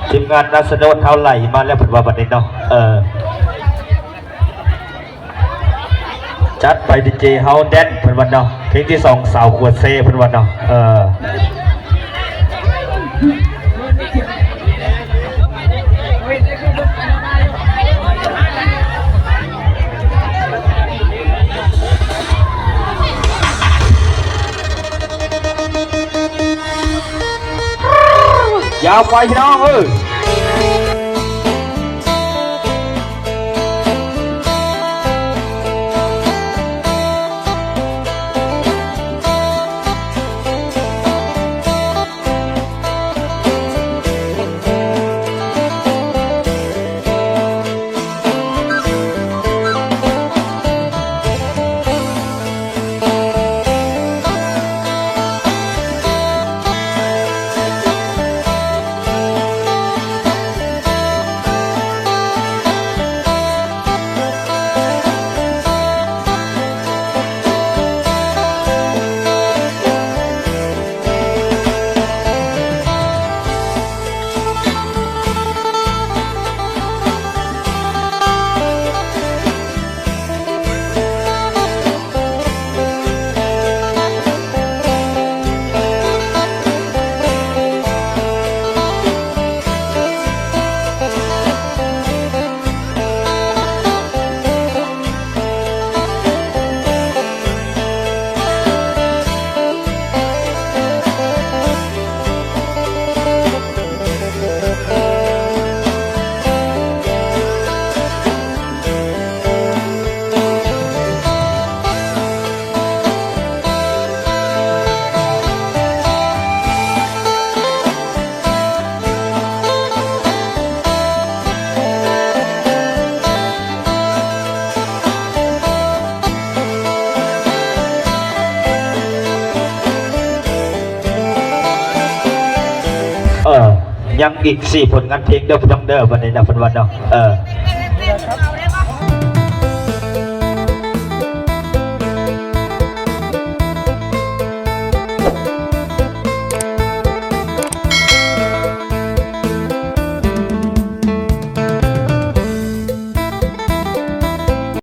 ทีมงานนัสโนดเท่าไหร่มาแล้วเพิ่นว่าบัดนี้เนาะจัดไปดีเจเฮาแดนเพิ่นว่าเนาะเพลงที่2สาวขวดเซเพิ่นว่าเนาะยาวไปพี่น้องยังอีก4ผลงานเพลงเด้อพี่น้องเด้อวันนี้นะเพิ่นว่าเนาะ